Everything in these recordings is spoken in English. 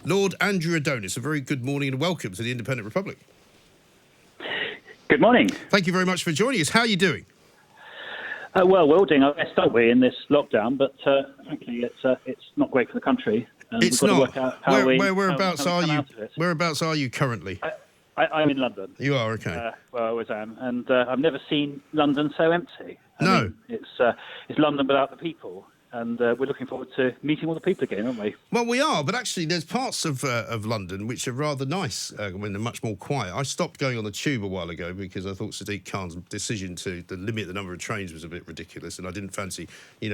Lord Andrew Adonis, a very good morning and welcome to the Independent Republic. Good morning. Thank you very much for joining us. How are you doing? Well, we're all doing our best, aren't we, in this lockdown? But frankly, it's not great for the country. It's we've got not. To work out how Whereabouts how are we come you? out of it. Whereabouts are you currently? I'm in London. You are, okay. Well, I always am, and I've never seen London so empty. I mean, it's London without the people. And we're looking forward to meeting all the people again, aren't we? Well, we are, but actually there's parts of London which are rather nice when they're much more quiet. I stopped going on the tube a while ago because I thought Sadiq Khan's decision to limit the number of trains was a bit ridiculous, and I didn't fancy,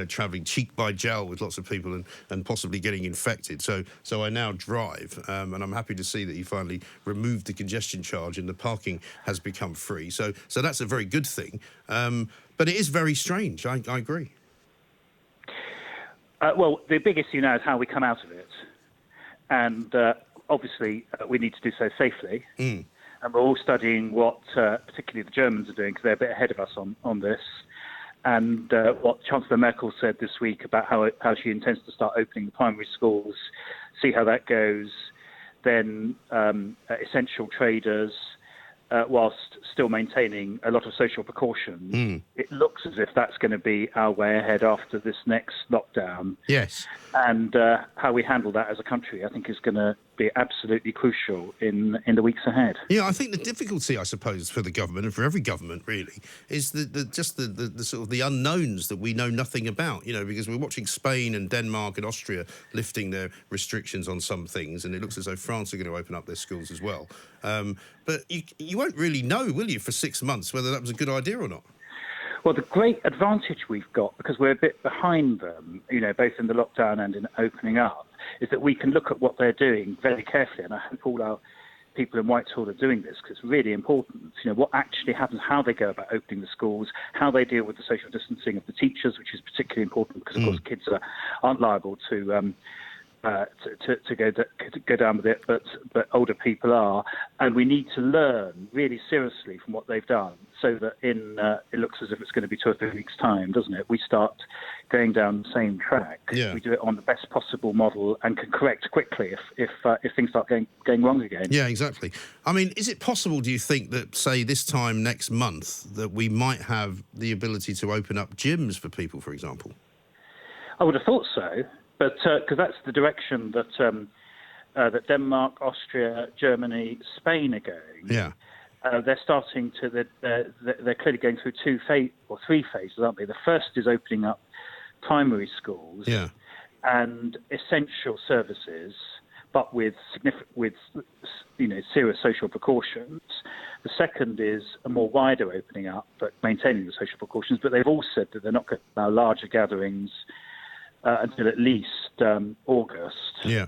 travelling cheek by jowl with lots of people and possibly getting infected. So I now drive, and I'm happy to see that you finally removed the congestion charge and the parking has become free. So that's a very good thing. But it is very strange. I agree. Well, the big issue now is how we come out of it. And obviously, we need to do so safely. And we're all studying what particularly the Germans are doing, because they're a bit ahead of us on this. And what Chancellor Merkel said this week about how she intends to start opening the primary schools, see how that goes. Then essential traders, whilst still maintaining a lot of social precautions. It looks as if that's going to be our way ahead after this next lockdown. Yes. And how we handle that as a country, I think, is going to be absolutely crucial in the weeks ahead. Yeah, I think the difficulty, I suppose, for the government and for every government really is the sort of the unknowns that we know nothing about. Because we're watching Spain and Denmark and Austria lifting their restrictions on some things, and it looks as though France are going to open up their schools as well. But you won't really know, will you, for 6 months whether that was a good idea or not? Well, the great advantage we've got, because we're a bit behind them, both in the lockdown and in opening up, is that we can look at what they're doing very carefully. And I hope all our people in Whitehall are doing this, because it's really important. What actually happens, how they go about opening the schools, how they deal with the social distancing of the teachers, which is particularly important because, of course, kids aren't liable to go down with it, but older people are, and we need to learn really seriously from what they've done, so that it looks as if it's going to be 2 or 3 weeks' time, doesn't it? We start going down the same track. Yeah. We do it on the best possible model and can correct quickly if things start going wrong again. Yeah, exactly. I mean, is it possible, do you think, that, say, this time next month, that we might have the ability to open up gyms for people, for example? I would have thought so. But because that's the direction that Denmark, Austria, Germany, Spain are going. Yeah. They're starting to. They're clearly going through 3 phases, aren't they? The first is opening up primary schools. Yeah. And essential services, but with serious social precautions. The second is a more wider opening up, but maintaining the social precautions. But they've all said that they're not going to allow larger gatherings until at least August. Yeah.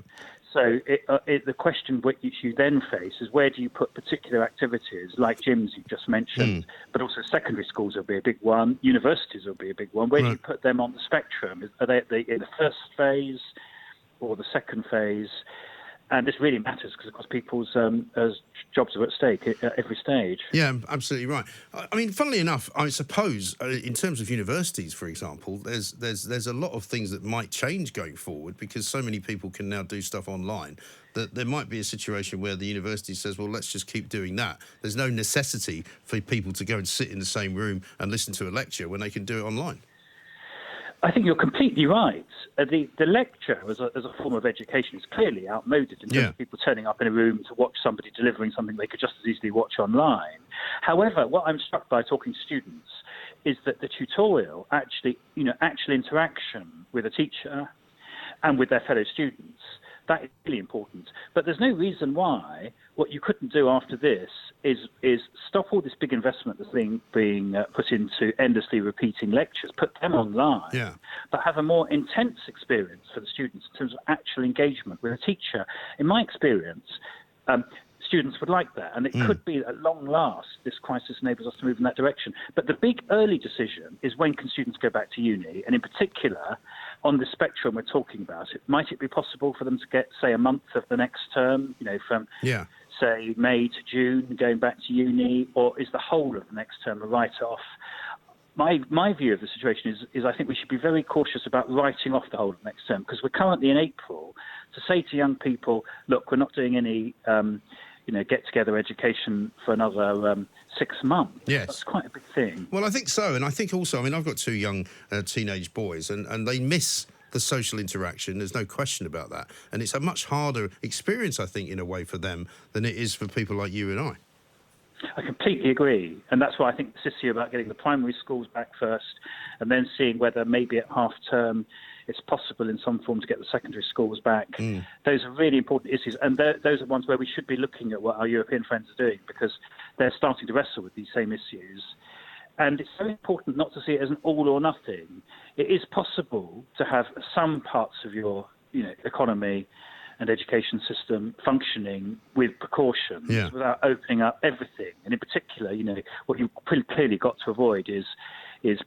So the question which you then face is, where do you put particular activities like gyms you just mentioned, but also secondary schools will be a big one, universities will be a big one. Where do you put them on the spectrum? Are they in the first phase or the second phase? And this really matters because, of course, people's jobs are at stake at every stage. Yeah, absolutely right. I mean, funnily enough, I suppose in terms of universities, for example, there's a lot of things that might change going forward because so many people can now do stuff online that there might be a situation where the university says, well, let's just keep doing that. There's no necessity for people to go and sit in the same room and listen to a lecture when they can do it online. I think you're completely right. The lecture as a form of education is clearly outmoded in terms of people turning up in a room to watch somebody delivering something they could just as easily watch online. However, what I'm struck by talking to students is that the tutorial, actual interaction with a teacher and with their fellow students, that is really important. But there's no reason why what you couldn't do after this is stop all this big investment that's being put into endlessly repeating lectures, put them online, but have a more intense experience for the students in terms of actual engagement with a teacher. In my experience, students would like that, and it could be at long last this crisis enables us to move in that direction. But the big early decision is, when can students go back to uni, and in particular on the spectrum we're talking about. Might it be possible for them to get, say, a month of the next term, from say May to June, going back to uni, or is the whole of the next term a write-off? My view of the situation is I think we should be very cautious about writing off the whole of next term, because we're currently in April. to say to young people, look, we're not doing any get-together education for another 6 months. Yes. That's quite a big thing. Well, I think so. And I think also, I mean, I've got two young teenage boys, and they miss the social interaction. There's no question about that. And it's a much harder experience, I think, in a way for them than it is for people like you and I. I completely agree. And that's why I think this issue about getting the primary schools back first and then seeing whether maybe at half term it's possible in some form to get the secondary schools back. Those are really important issues. And those are ones where we should be looking at what our European friends are doing, because they're starting to wrestle with these same issues. And it's very important not to see it as an all or nothing. It is possible to have some parts of your economy and education system functioning with precautions without opening up everything. And in particular, what you've clearly got to avoid is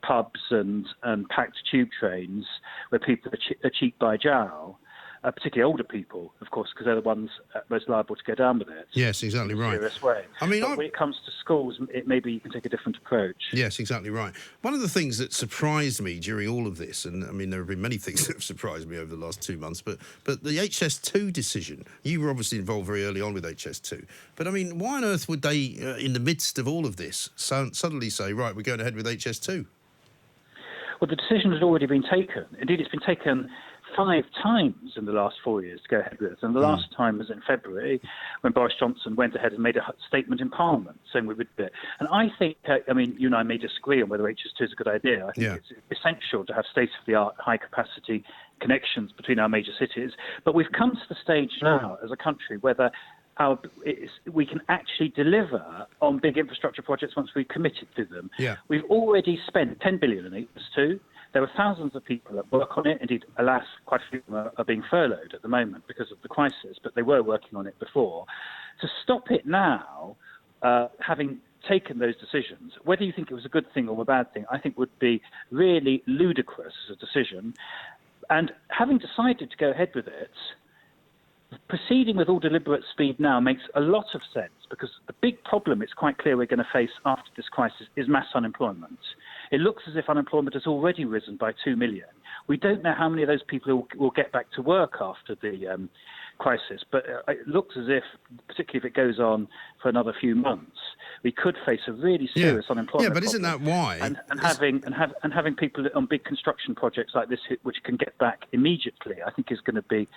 pubs and packed tube trains where people are cheek by jowl, particularly older people, of course, because they're the ones most liable to go down with it. Yes, exactly right. In a serious way. I mean, but when it comes to schools, maybe you can take a different approach. Yes, exactly right. One of the things that surprised me during all of this, and I mean, there have been many things that have surprised me over the last 2 months, but the HS2 decision, you were obviously involved very early on with HS2, but I mean, why on earth would they, in the midst of all of this, suddenly say, right, we're going ahead with HS2? Well, the decision has already been taken. Indeed, it's been taken 5 times in the last 4 years to go ahead with it. And the last time was in February, when Boris Johnson went ahead and made a statement in Parliament saying we would do it. And I think, you and I may disagree on whether HS2 is a good idea. I think it's essential to have state-of-the-art, high-capacity connections between our major cities. But we've come to the stage now as a country whether we can actually deliver on big infrastructure projects once we've committed to them. Yeah. We've already spent 10 billion in HS2. There were thousands of people that work on it. Indeed, alas, quite a few of them are being furloughed at the moment because of the crisis, but they were working on it before. To stop it now, having taken those decisions, whether you think it was a good thing or a bad thing, I think would be really ludicrous as a decision. And having decided to go ahead with it, proceeding with all deliberate speed now makes a lot of sense, because the big problem it's quite clear we're going to face after this crisis is mass unemployment. It looks as if unemployment has already risen by 2 million. We don't know how many of those people will get back to work after the crisis, but it looks as if, particularly if it goes on for another few months, we could face a really serious unemployment. Yeah, but isn't that why? And having people on big construction projects like this, which can get back immediately, I think is going to be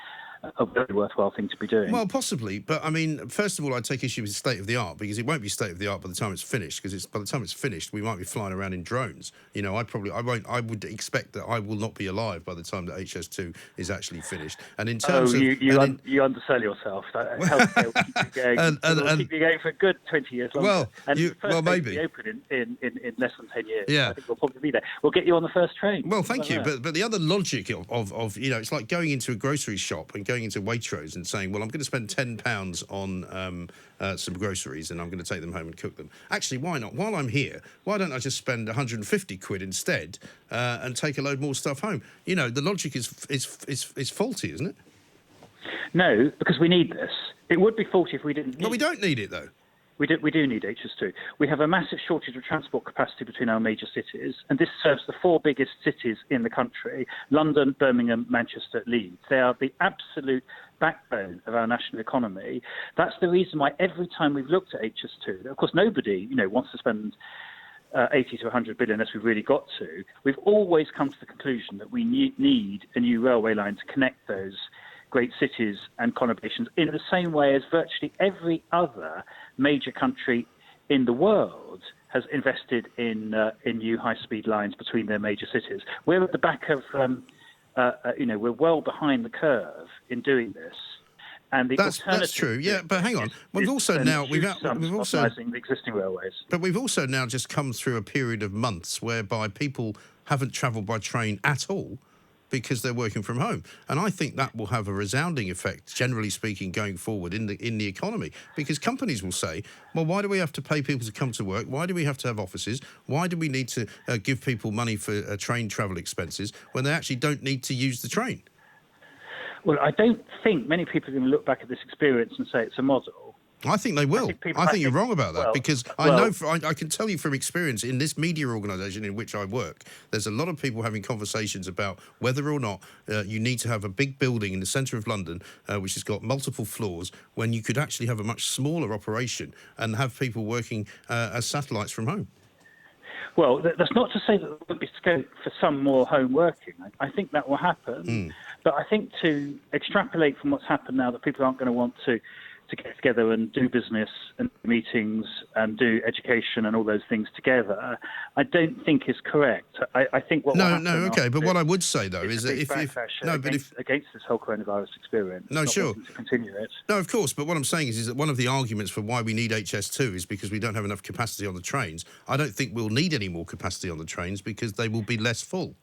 a very worthwhile thing to be doing. Well, possibly, but I mean, first of all, I'd take issue with state of the art, because it won't be state of the art by the time it's finished. Because by the time it's finished, we might be flying around in drones. I would expect that I will not be alive by the time that HS2 is actually finished. And in terms you undersell yourself. Healthcare will keep you going. It'll keep you going for a good 20 years longer. Maybe be open in less than 10 years. Yeah. I think we'll probably be there. We'll get you on the first train. Well, thank you. But the other logic of it's like going into a grocery shop and going into Waitrose and saying, well, I'm going to spend £10 on some groceries and I'm going to take them home and cook them. Actually, why not? While I'm here, why don't I just spend 150 quid instead and take a load more stuff home? The logic is faulty, isn't it? No, because we need this. It would be faulty if we didn't need it. But we don't need it, though. We do need HS2. We have a massive shortage of transport capacity between our major cities, and this serves the 4 biggest cities in the country: London, Birmingham, Manchester, Leeds. They are the absolute backbone of our national economy. That's the reason why every time we've looked at HS2, of course, nobody wants to spend 80 to 100 billion, as we've really got to. We've always come to the conclusion that we need a new railway line to connect those great cities and conurbations in the same way as virtually every other major country in the world has invested in new high-speed lines between their major cities. We're at the back of, we're well behind the curve in doing this. And that's true. Yeah, but hang on. We've also modernizing the existing railways. But we've also now just come through a period of months whereby people haven't travelled by train at all, because they're working from home. And I think that will have a resounding effect, generally speaking, going forward in the economy. Because companies will say, well, why do we have to pay people to come to work? Why do we have to have offices? Why do we need to give people money for train travel expenses when they actually don't need to use the train? Well, I don't think many people are going to look back at this experience and say it's a model. I think they will. I think you're wrong about that, because I know, I can tell you from experience in this media organisation in which I work, there's a lot of people having conversations about whether or not you need to have a big building in the centre of London, which has got multiple floors, when you could actually have a much smaller operation and have people working as satellites from home. Well, that's not to say that there won't be scope for some more home working. I think that will happen. But I think to extrapolate from what's happened now, that people aren't going to want to get together and do business and meetings and do education and all those things together, I don't think is correct. I think what okay. But what I would say though is that if against this whole coronavirus experience, to continue it. No, of course. But what I'm saying is that one of the arguments for why we need HS2 is because we don't have enough capacity on the trains. I don't think we'll need any more capacity on the trains because they will be less full.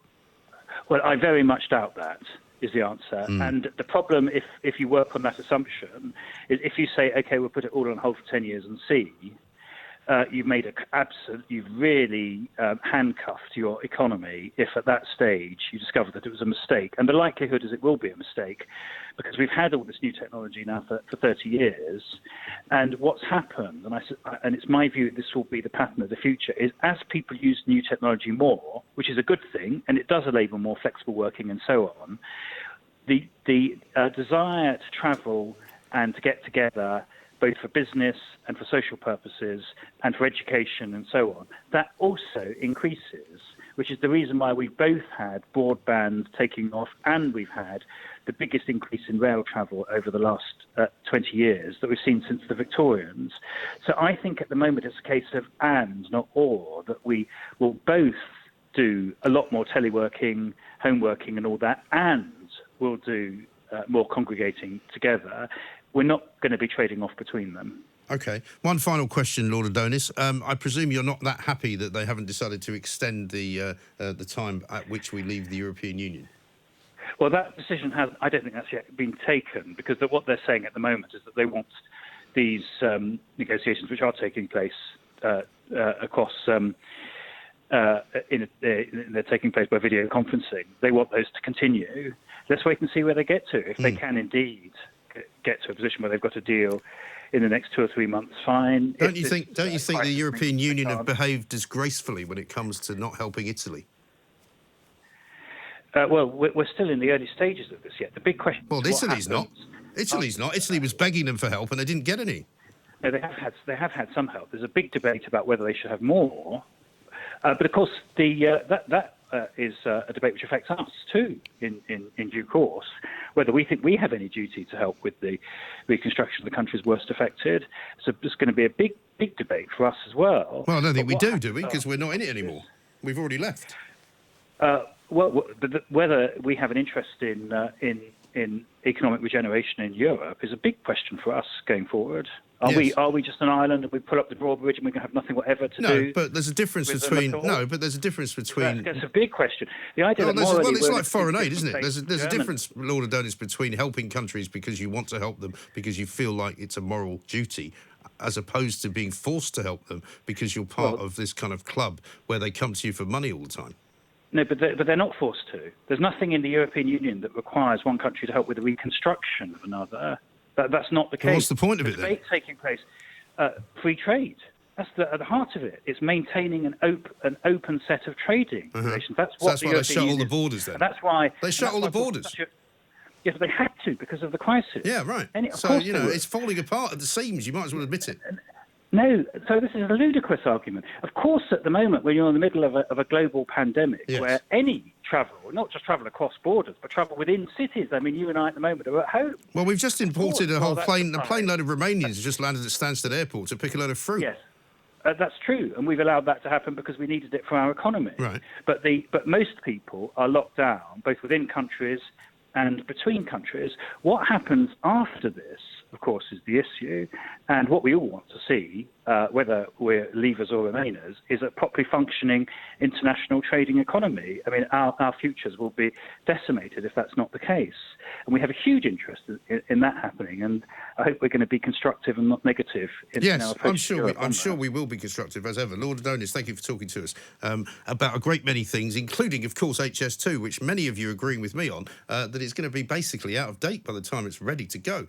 Well, I very much doubt that, is the answer. And the problem, if you work on that assumption, is if you say, OK, we'll put it all on hold for 10 years and see, you've really handcuffed your economy if at that stage you discover that it was a mistake. And the likelihood is it will be a mistake, because we've had all this new technology now for 30 years. And what's happened, and it's my view this will be the pattern of the future, is as people use new technology more, which is a good thing, and it does enable more flexible working and so on, the desire to travel and to get together, both for business and for social purposes and for education and so on, that also increases, which is the reason why we've both had broadband taking off and we've had the biggest increase in rail travel over the last 20 years that we've seen since the Victorians. So I think at the moment it's a case of and, not or, that we will both do a lot more teleworking, home working and all that, and we'll do more congregating together. We're not going to be trading off between them. OK. One final question, Lord Adonis. I presume you're not that happy that they haven't decided to extend the time at which we leave the European Union? Well, that decision I don't think that's yet been taken, because what they're saying at the moment is that they want these negotiations, which are taking place across, they're taking place by video conferencing. They want those to continue. Let's wait and see where they get to. If they can indeed get to a position where they've got a deal in the next 2 or 3 months, fine. Don't you think the European Union have behaved disgracefully when it comes to not helping Italy? Well, we're still in the early stages of this yet. The big question. Well, Italy's not. Italy's not. Italy was begging them for help, and they didn't get any. No, they have had some help. There's a big debate about whether they should have more, but of course, that is a debate which affects us too in due course. Whether we think we have any duty to help with the reconstruction of the countries worst affected. So there's going to be a big debate for us as well. Well, I don't think we do we? Because we're not in it anymore. We've already left. Whether we have an interest in economic regeneration in Europe is a big question for us going forward. Are we just an island and we pull up the drawbridge and we can have nothing whatever to do? No, but there's a difference between. That's a big question. The idea it's like foreign aid, isn't it? There's a difference, Lord Adonis, between helping countries because you want to help them because you feel like it's a moral duty, as opposed to being forced to help them because you're part of this kind of club where they come to you for money all the time. No, but they're not forced to. There's nothing in the European Union that requires one country to help with the reconstruction of another. That's not the case. Well, what's the point of it then? Debate taking place. Free trade. That's at the heart of it. It's maintaining an open set of trading relations. That's what that's why they shut all the borders then. And that's why they shut all the borders. Yes, they had to because of the crisis. Yeah, right. It's falling apart at the seams. You might as well admit it. No, so this is a ludicrous argument. Of course, at the moment, when you're in the middle of a global pandemic, where any travel, not just travel across borders, but travel within cities. I mean, you and I at the moment are at home. Well, we've just imported a plane load of Romanians has just landed at Stansted Airport to pick a load of fruit. Yes. That's true, and we've allowed that to happen because we needed it for our economy. Right. But most people are locked down, both within countries and between countries. What happens after this, of course, is the issue, and what we all want to see, whether we're leavers or remainers, is a properly functioning international trading economy. I mean, our futures will be decimated if that's not the case. And we have a huge interest in that happening, and I hope we're going to be constructive and not negative in our approach. Yes, I'm sure we will be constructive as ever. Lord Adonis, thank you for talking to us about a great many things, including, of course, HS2, which many of you are agreeing with me on, that it's going to be basically out of date by the time it's ready to go.